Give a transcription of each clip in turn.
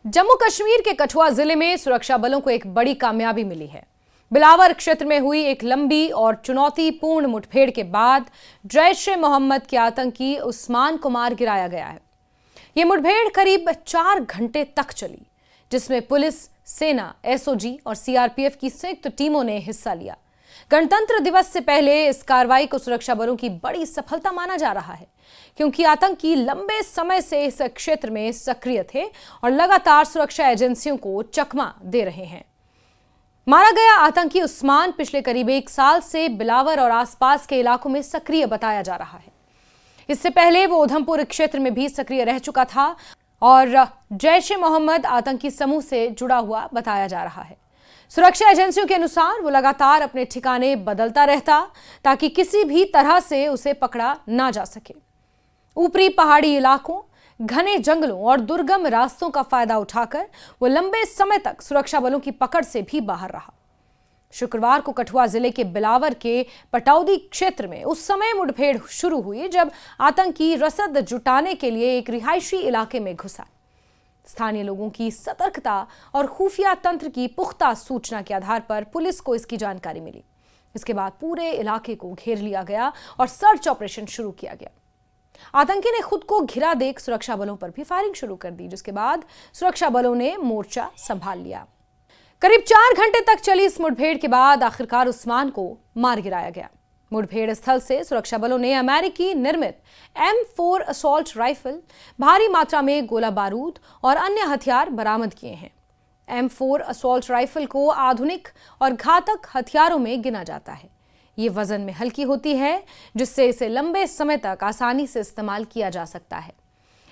जम्मू कश्मीर के कठुआ जिले में सुरक्षा बलों को एक बड़ी कामयाबी मिली है। बिलावर क्षेत्र में हुई एक लंबी और चुनौतीपूर्ण मुठभेड़ के बाद जैश-ए-मोहम्मद के आतंकी उस्मान को मार गिराया गया है। यह मुठभेड़ करीब 4 घंटे तक चली, जिसमें पुलिस, सेना, एसओजी और सीआरपीएफ की संयुक्त टीमों ने हिस्सा लिया। गणतंत्र दिवस से पहले इस कार्रवाई को सुरक्षा बलों की बड़ी सफलता माना जा रहा है, क्योंकि आतंकी लंबे समय से इस क्षेत्र में सक्रिय थे और लगातार सुरक्षा एजेंसियों को चकमा दे रहे हैं। मारा गया आतंकी उस्मान पिछले करीब 1 साल से बिलावर और आसपास के इलाकों में सक्रिय बताया जा रहा है। इससे पहले वो उधमपुर क्षेत्र में भी सक्रिय रह चुका था और जैश-ए-मोहम्मद आतंकी समूह से जुड़ा हुआ बताया जा रहा है। सुरक्षा एजेंसियों के अनुसार वो लगातार अपने ठिकाने बदलता रहता, ताकि किसी भी तरह से उसे पकड़ा ना जा सके। ऊपरी पहाड़ी इलाकों, घने जंगलों और दुर्गम रास्तों का फायदा उठाकर वो लंबे समय तक सुरक्षा बलों की पकड़ से भी बाहर रहा। शुक्रवार को कठुआ जिले के बिलावर के पटौदी क्षेत्र में उस समय मुठभेड़ शुरू हुई जब आतंकी रसद जुटाने के लिए एक रिहायशी इलाके में घुसा। स्थानीय लोगों की सतर्कता और खुफिया तंत्र की पुख्ता सूचना के आधार पर पुलिस को इसकी जानकारी मिली। इसके बाद पूरे इलाके को घेर लिया गया और सर्च ऑपरेशन शुरू किया गया। आतंकी ने खुद को घिरा देख सुरक्षा बलों पर भी फायरिंग शुरू कर दी, जिसके बाद सुरक्षा बलों ने मोर्चा संभाल लिया। करीब 4 घंटे तक चली इस मुठभेड़ के बाद आखिरकार उस्मान को मार गिराया गया। मुठभेड़ स्थल से सुरक्षा बलों ने अमेरिकी निर्मित M4 असॉल्ट राइफल, भारी मात्रा में गोला बारूद और अन्य हथियार बरामद किए हैं। M4 असॉल्ट राइफल को आधुनिक और घातक हथियारों में गिना जाता है। ये वजन में हल्की होती है, जिससे इसे लंबे समय तक आसानी से इस्तेमाल किया जा सकता है।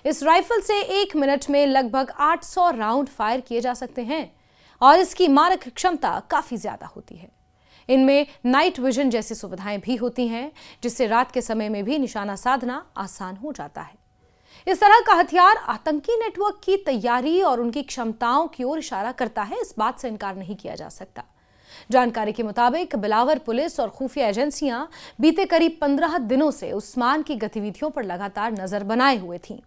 इस राइफल से 1 मिनट में लगभग 800 राउंड फायर किए जा सकते हैं और इसकी मारक क्षमता काफी ज्यादा होती है। इनमें नाइट विजन जैसी सुविधाएं भी होती हैं, जिससे रात के समय में भी निशाना साधना आसान हो जाता है। इस तरह का हथियार आतंकी नेटवर्क की तैयारी और उनकी क्षमताओं की ओर इशारा करता है, इस बात से इनकार नहीं किया जा सकता। जानकारी के मुताबिक बिलावर पुलिस और खुफिया एजेंसियां बीते करीब 15 दिनों से उस्मान की गतिविधियों पर लगातार नजर बनाए हुए थीं।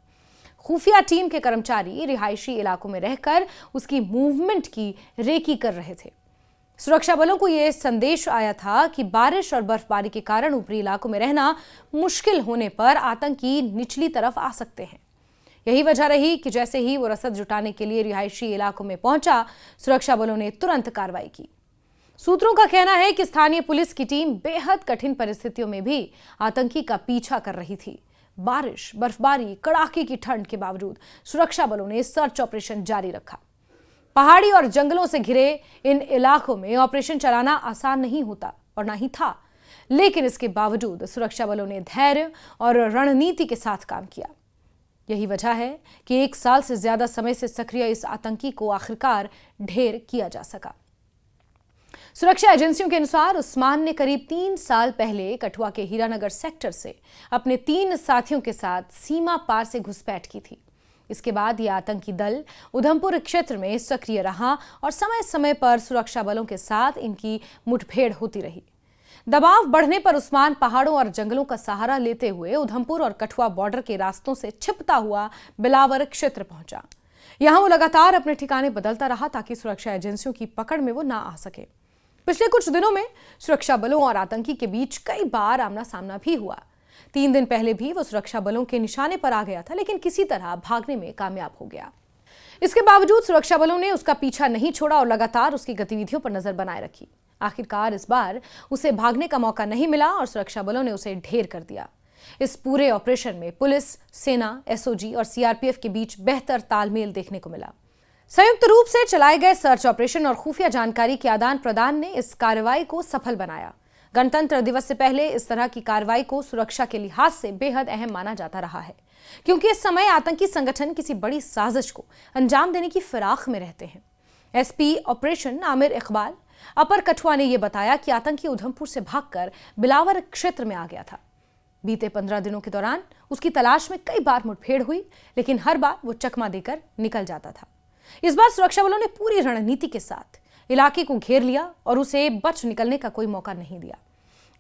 खुफिया टीम के कर्मचारी रिहायशी इलाकों में रहकर उसकी मूवमेंट की रेकी कर रहे थे। सुरक्षा बलों को यह संदेश आया था कि बारिश और बर्फबारी के कारण ऊपरी इलाकों में रहना मुश्किल होने पर आतंकी निचली तरफ आ सकते हैं। यही वजह रही कि जैसे ही वो रसद जुटाने के लिए रिहायशी इलाकों में पहुंचा, सुरक्षा बलों ने तुरंत कार्रवाई की। सूत्रों का कहना है कि स्थानीय पुलिस की टीम बेहद कठिन परिस्थितियों में भी आतंकी का पीछा कर रही थी। बारिश, बर्फबारी, कड़ाके की ठंड के बावजूद सुरक्षा बलों ने सर्च ऑपरेशन जारी रखा। पहाड़ी और जंगलों से घिरे इन इलाकों में ऑपरेशन चलाना आसान नहीं होता और ना ही था, लेकिन इसके बावजूद सुरक्षा बलों ने धैर्य और रणनीति के साथ काम किया। यही वजह है कि 1 साल से ज्यादा समय से सक्रिय इस आतंकी को आखिरकार ढेर किया जा सका। सुरक्षा एजेंसियों के अनुसार उस्मान ने करीब 3 साल पहले कठुआ के हीरानगर सेक्टर से अपने 3 साथियों के साथ सीमा पार से घुसपैठ की थी। इसके बाद यह आतंकी दल उधमपुर क्षेत्र में सक्रिय रहा और समय समय पर सुरक्षा बलों के साथ इनकी मुठभेड़ होती रही। दबाव बढ़ने पर उस्मान पहाड़ों और जंगलों का सहारा लेते हुए उधमपुर और कठुआ बॉर्डर के रास्तों से छिपता हुआ बिलावर क्षेत्र पहुंचा। यहां वो लगातार अपने ठिकाने बदलता रहा, ताकि सुरक्षा एजेंसियों की पकड़ में वो ना आ सके। पिछले कुछ दिनों में सुरक्षा बलों और आतंकी के बीच कई बार आमना सामना भी हुआ। 3 दिन पहले भी वो सुरक्षा बलों के निशाने पर आ गया था, लेकिन किसी तरह भागने में कामयाब हो गया। इसके बावजूद सुरक्षा बलों ने उसका पीछा नहीं छोड़ा और लगातार उसकी गतिविधियों पर नजर बनाए रखी। आखिरकार इस बार उसे भागने का मौका नहीं मिला और सुरक्षा बलों ने उसे ढेर कर दिया। इस पूरे ऑपरेशन में पुलिस, सेना, एसओजी और सीआरपीएफ के बीच बेहतर तालमेल देखने को मिला। संयुक्त रूप से चलाए गए सर्च ऑपरेशन और खुफिया जानकारी के आदान प्रदान ने इस कार्रवाई को सफल बनाया। गणतंत्र दिवस से पहले इस तरह की कार्रवाई को सुरक्षा के लिहाज से बेहद अहम माना जाता रहा है, क्योंकि इस समय आतंकी संगठन किसी बड़ी साजिश को अंजाम देने की फिराक में रहते हैं। एसपी ऑपरेशन आमिर इकबाल अपर कठुआ ने यह बताया कि आतंकी उधमपुर से भागकर बिलावर क्षेत्र में आ गया था। बीते 15 दिनों के दौरान उसकी तलाश में कई बार मुठभेड़ हुई, लेकिन हर बार वो चकमा देकर निकल जाता था। इस बार सुरक्षा बलों ने पूरी रणनीति के साथ इलाके को घेर लिया और उसे बच निकलने का कोई मौका नहीं दिया।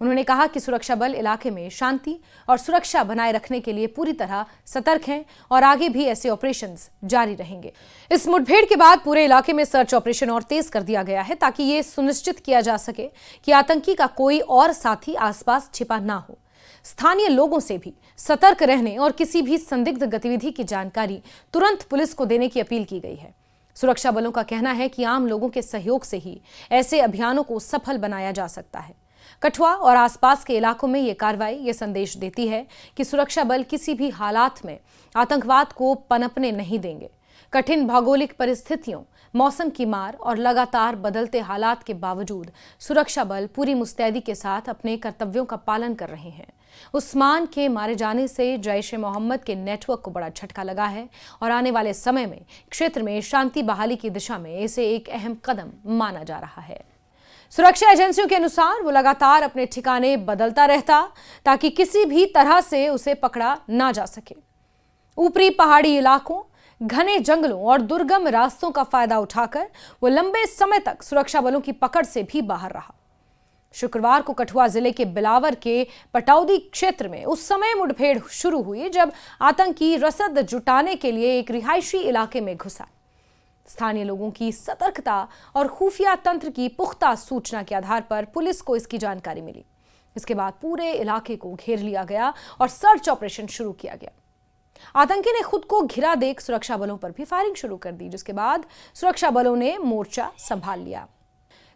उन्होंने कहा कि सुरक्षा बल इलाके में शांति और सुरक्षा बनाए रखने के लिए पूरी तरह सतर्क हैं और आगे भी ऐसे ऑपरेशंस जारी रहेंगे। इस मुठभेड़ के बाद पूरे इलाके में सर्च ऑपरेशन और तेज कर दिया गया है ताकि ये सुनिश्चित किया जा सके कि आतंकी का कोई और साथी आसपास छिपा ना हो। स्थानीय लोगों से भी सतर्क रहने और किसी भी संदिग्ध गतिविधि की जानकारी तुरंत पुलिस को देने की अपील की गई है। सुरक्षा बलों का कहना है कि आम लोगों के सहयोग से ही ऐसे अभियानों को सफल बनाया जा सकता है। कठुआ और आसपास के इलाकों में ये कार्रवाई ये संदेश देती है कि सुरक्षा बल किसी भी हालात में आतंकवाद को पनपने नहीं देंगे। कठिन भौगोलिक परिस्थितियों, मौसम की मार और लगातार बदलते हालात के बावजूद सुरक्षा बल पूरी मुस्तैदी के साथ अपने कर्तव्यों का पालन कर रहे हैं। उस्मान के मारे जाने से जैश ए मोहम्मद के नेटवर्क को बड़ा झटका लगा है और आने वाले समय में क्षेत्र में शांति बहाली की दिशा में इसे एक अहम कदम माना जा रहा है। सुरक्षा एजेंसियों के अनुसार वो लगातार अपने ठिकाने बदलता रहता ताकि किसी भी तरह से उसे पकड़ा ना जा सके। ऊपरी पहाड़ी इलाकों, घने जंगलों और दुर्गम रास्तों का फायदा उठाकर वो लंबे समय तक सुरक्षा बलों की पकड़ से भी बाहर रहा। शुक्रवार को कठुआ जिले के बिलावर के पटौदी क्षेत्र में उस समय मुठभेड़ शुरू हुई जब आतंकी रसद जुटाने के लिए एक रिहायशी इलाके में घुसा। स्थानीय लोगों की सतर्कता और खुफिया तंत्र की पुख्ता सूचना के आधार पर पुलिस को इसकी जानकारी मिली। इसके बाद पूरे इलाके को घेर लिया गया और सर्च ऑपरेशन शुरू किया गया। आतंकी ने खुद को घिरा देख सुरक्षा बलों पर भी फायरिंग शुरू कर दी, जिसके बाद सुरक्षा बलों ने मोर्चा संभाल लिया।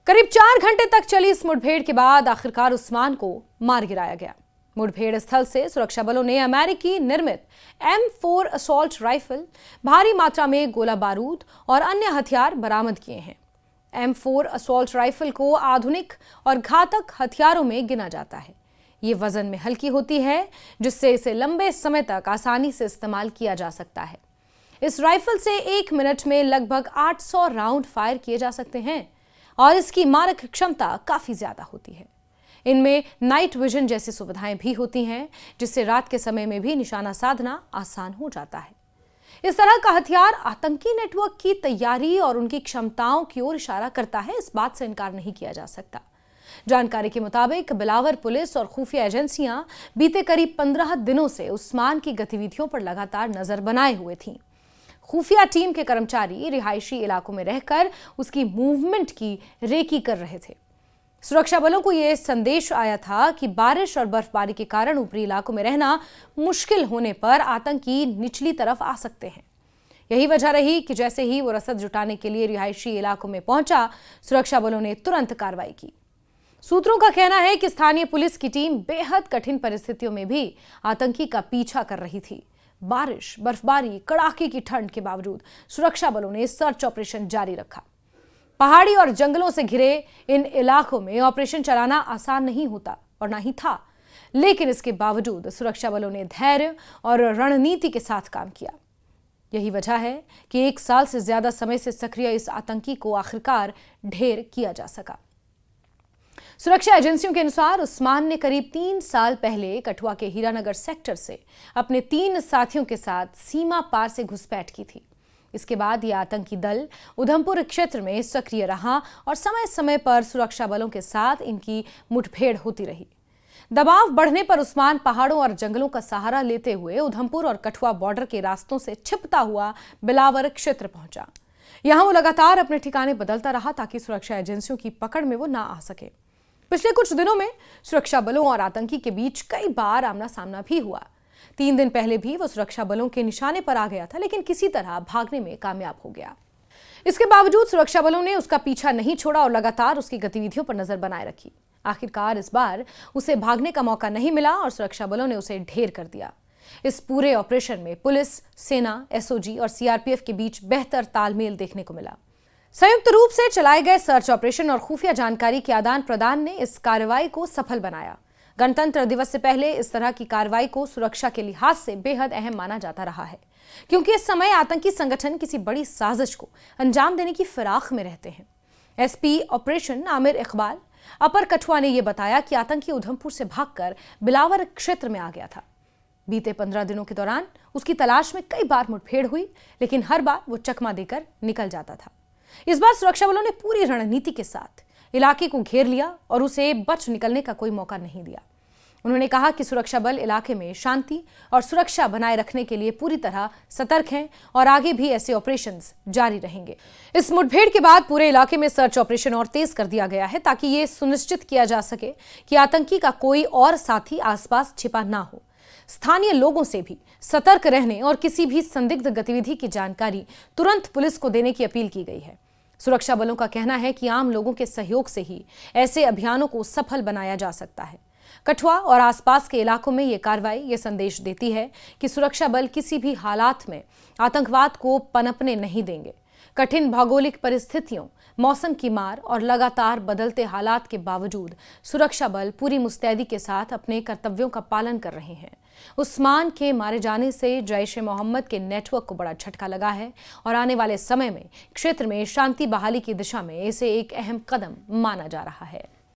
करीब 4 घंटे तक चली इस मुठभेड़ के बाद आखिरकार उस्मान को मार गिराया गया। मुठभेड़ स्थल से सुरक्षा बलों ने अमेरिकी निर्मित M4 असॉल्ट राइफल, भारी मात्रा में गोला बारूद और अन्य हथियार बरामद किए हैं। M4 असॉल्ट राइफल को आधुनिक और घातक हथियारों में गिना जाता है। ये वजन में हल्की होती है, जिससे इसे लंबे समय तक आसानी से इस्तेमाल किया जा सकता है। इस राइफल से 1 मिनट में लगभग 800 राउंड फायर किए जा सकते हैं और इसकी मारक क्षमता काफी ज्यादा होती है। इनमें नाइट विजन जैसी सुविधाएं भी होती हैं, जिससे रात के समय में भी निशाना साधना आसान हो जाता है। इस तरह का हथियार आतंकी नेटवर्क की तैयारी और उनकी क्षमताओं की ओर इशारा करता है, इस बात से इनकार नहीं किया जा सकता। जानकारी के मुताबिक बिलावर पुलिस और खुफिया एजेंसियां बीते करीब 15 दिनों से उस्मान की गतिविधियों पर लगातार नजर बनाए हुए थीं। खुफिया टीम के कर्मचारी रिहायशी इलाकों में रहकर उसकी मूवमेंट की रेकी कर रहे थे। सुरक्षा बलों को यह संदेश आया था कि बारिश और बर्फबारी के कारण ऊपरी इलाकों में रहना मुश्किल होने पर आतंकी निचली तरफ आ सकते हैं। यही वजह रही कि जैसे ही वो रसद जुटाने के लिए रिहायशी इलाकों में पहुंचा, सुरक्षा बलों ने तुरंत कार्रवाई की। सूत्रों का कहना है कि स्थानीय पुलिस की टीम बेहद कठिन परिस्थितियों में भी आतंकी का पीछा कर रही थी। बारिश, बर्फबारी, कड़ाके की ठंड के बावजूद सुरक्षा बलों ने सर्च ऑपरेशन जारी रखा। पहाड़ी और जंगलों से घिरे इन इलाकों में ऑपरेशन चलाना आसान नहीं होता और ना ही था, लेकिन इसके बावजूद सुरक्षा बलों ने धैर्य और रणनीति के साथ काम किया। यही वजह है कि 1 साल से ज्यादा समय से सक्रिय इस आतंकी को आखिरकार ढेर किया जा सका। सुरक्षा एजेंसियों के अनुसार उस्मान ने करीब 3 साल पहले कठुआ के हीरानगर सेक्टर से अपने 3 साथियों के साथ सीमा पार से घुसपैठ की थी। इसके बाद यह आतंकी दल उधमपुर क्षेत्र में सक्रिय रहा और समय समय पर सुरक्षा बलों के साथ इनकी मुठभेड़ होती रही। दबाव बढ़ने पर उस्मान पहाड़ों और जंगलों का सहारा लेते हुए उधमपुर और कठुआ बॉर्डर के रास्तों से छिपता हुआ बिलावर क्षेत्र पहुंचा। यहां वो लगातार अपने ठिकाने बदलता रहा ताकि सुरक्षा एजेंसियों की पकड़ में वो ना आ सके। पिछले कुछ दिनों में सुरक्षा बलों और आतंकी के बीच कई बार आमना सामना भी हुआ। 3 दिन पहले भी वो सुरक्षा बलों के निशाने पर आ गया था, लेकिन किसी तरह भागने में कामयाब हो गया। इसके बावजूद सुरक्षा बलों ने उसका पीछा नहीं छोड़ा और लगातार उसकी गतिविधियों पर नजर बनाए रखी। आखिरकार इस बार उसे भागने का मौका नहीं मिला और सुरक्षा बलों ने उसे ढेर कर दिया। इस पूरे ऑपरेशन में पुलिस, सेना, एसओजी और सीआरपीएफ के बीच बेहतर तालमेल देखने को मिला। संयुक्त रूप से चलाए गए सर्च ऑपरेशन और खुफिया जानकारी के आदान प्रदान ने इस कार्रवाई को सफल बनाया। गणतंत्र दिवस से पहले इस तरह की कार्रवाई को सुरक्षा के लिहाज से बेहद अहम माना जाता रहा है, क्योंकि इस समय आतंकी संगठन किसी बड़ी साजिश को अंजाम देने की फिराक में रहते हैं। एसपी ऑपरेशन आमिर इकबाल अपर कठुआ ने यह बताया कि आतंकी उधमपुर से भागकर बिलावर क्षेत्र में आ गया था। बीते 15 दिनों के दौरान उसकी तलाश में कई बार मुठभेड़ हुई, लेकिन हर बार वो चकमा देकर निकल जाता था। इस बार सुरक्षा बलों ने पूरी रणनीति के साथ इलाके को घेर लिया और उसे बच निकलने का कोई मौका नहीं दिया। उन्होंने कहा कि सुरक्षा बल इलाके में शांति और सुरक्षा बनाए रखने के लिए पूरी तरह सतर्क हैं और आगे भी ऐसे ऑपरेशंस जारी रहेंगे। इस मुठभेड़ के बाद पूरे इलाके में सर्च ऑपरेशन और तेज कर दिया गया है ताकि ये सुनिश्चित किया जा सके कि आतंकी का कोई और साथी आसपास छिपा ना हो। स्थानीय लोगों से भी सतर्क रहने और किसी भी संदिग्ध गतिविधि की जानकारी तुरंत पुलिस को देने की अपील की गई है। सुरक्षा बलों का कहना है कि आम लोगों के सहयोग से ही ऐसे अभियानों को सफल बनाया जा सकता है। कठुआ और आसपास के इलाकों में ये कार्रवाई ये संदेश देती है कि सुरक्षा बल किसी भी हालात में आतंकवाद को पनपने नहीं देंगे। कठिन भौगोलिक परिस्थितियों, मौसम की मार और लगातार बदलते हालात के बावजूद सुरक्षा बल पूरी मुस्तैदी के साथ अपने कर्तव्यों का पालन कर रहे हैं। उस्मान के मारे जाने से जैश ए मोहम्मद के नेटवर्क को बड़ा झटका लगा है और आने वाले समय में क्षेत्र में शांति बहाली की दिशा में इसे एक अहम कदम माना जा रहा है।